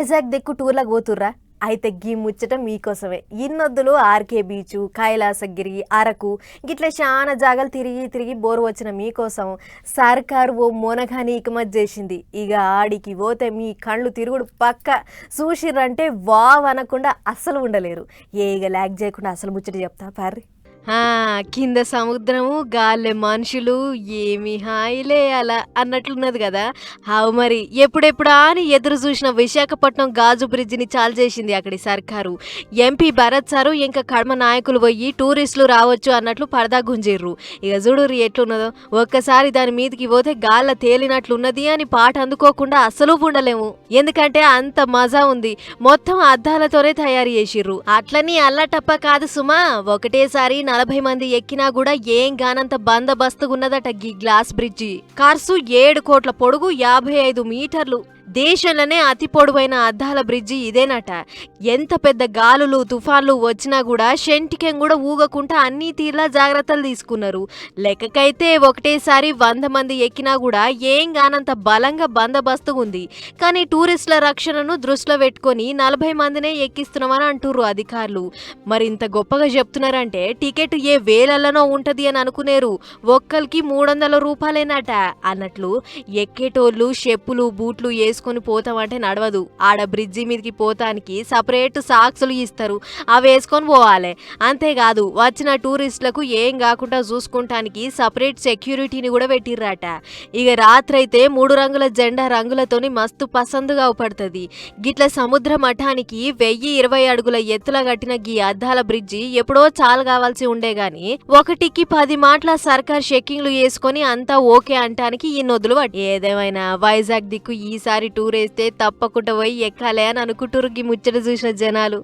వైజాగ్ దిక్కు టూర్లకు పోతుర్రా? అయితే గీ ముచ్చట మీకోసమే. ఇన్నొద్దులు ఆర్కే బీచు, కైలాసగిరి, అరకు గిట్ల చాలా జాగాలు తిరిగి తిరిగి బోరు వచ్చిన మీకోసం సర్కారు ఓ మొనగాని ఇకమత్ చేసింది. ఇక ఆడికి పోతే మీ కళ్ళు తిరుగుడు పక్క. చూసిర్రంటే వావ్ అనకుండా అస్సలు ఉండలేరు. ఇక ల్యాగ్ చేయకుండా అసలు ముచ్చట చెప్తా పార్రి. కింద సముద్రము, గాల్లె మనుషులు, ఏమి హాయిలే అలా అన్నట్లున్నది కదా. హావు మరి ఎప్పుడెప్పుడా అని ఎదురు చూసిన విశాఖపట్నం గాజు బ్రిడ్జిని చాలు చేసింది అక్కడి సర్కారు. ఎంపీ భరత్ సారు ఇంకా కడమ నాయకులు పోయి టూరిస్టులు రావచ్చు అన్నట్లు పరదా గుంజిర్రు. ఇక చూడుర్రి ఎట్లున్నదో. ఒక్కసారి దాని మీదకి పోతే గాల్ల తేలినట్లున్నది అని పాట అందుకోకుండా అస్సలు ఉండలేము. ఎందుకంటే అంత మజా ఉంది. మొత్తం అద్దాలతోనే తయారు చేసిర్రు. అట్లని అల్లటప్ప కాదు సుమా, ఒకటేసారి 40 మంది ఎక్కినా కూడా ఏం గానంత బందబస్తుగున్నదట గీ గ్లాస్ బ్రిడ్జి. ఖర్చు 7 కోట్ల పొడుగు, 55 మీటర్లు. దేశంలోనే అతి పొడవైన అద్దాల బ్రిడ్జి ఇదేనట. ఎంత పెద్ద గాలులు తుఫాన్లు వచ్చినా కూడా షెంటికెం కూడా ఊగకుండా అన్ని తీర్లా జాగ్రత్తలు తీసుకున్నారు. లెక్కకైతే ఒకటేసారి 100 మంది ఎక్కినా కూడా ఏం గానంత బలంగా బందబస్తుగుంది. కానీ టూరిస్టుల రక్షణను దృష్టిలో పెట్టుకొని 40 మందినే ఎక్కిస్తున్నామని అంటుర్రు అధికారులు. మరి ఇంత గొప్పగా చెప్తున్నారంటే టికెట్ ఏ వేలలోనో ఉంటది అని అనుకునేరు. ఒక్కరికి 300 రూపాయలేనట. అన్నట్లు ఎక్కేటోళ్ళు చెప్పులు బూట్లు వేసుకొని పోతామంటే నడవదు. ఆడ బ్రిడ్జి మీదకి పోతానికి సపరేట్ సాక్సులు ఇస్తారు, అవి వేసుకొని పోవాలి. అంతేకాదు వచ్చిన టూరిస్టులకు ఏం కాకుండా చూసుకుంటానికి సపరేట్ సెక్యూరిటీని కూడా పెట్టిర్రట. ఇక రాత్రైతే 3 రంగుల జెండా రంగులతోని మస్తు పసందుగా అవుపడుతుంది. గిట్ల సముద్ర మఠానికి 1020 అడుగుల ఎత్తుల కట్టిన గీ అద్దాల బ్రిడ్జి ఎప్పుడో చాలు కావాల్సి ఉండే గాని ఒకటికి 10 మాటల సర్కార్ చెక్కింగ్లు వేసుకొని అంతా ఓకే అంటానికి ఈ నొదులు పట్టి. ఏదేమైనా వైజాగ్ దిక్కు ఈసారి టూర్ వేస్తే తప్పకుండా పోయి ఎక్కాలే అని అనుకుంటురు గీ ముచ్చట చూసిన జనాలు.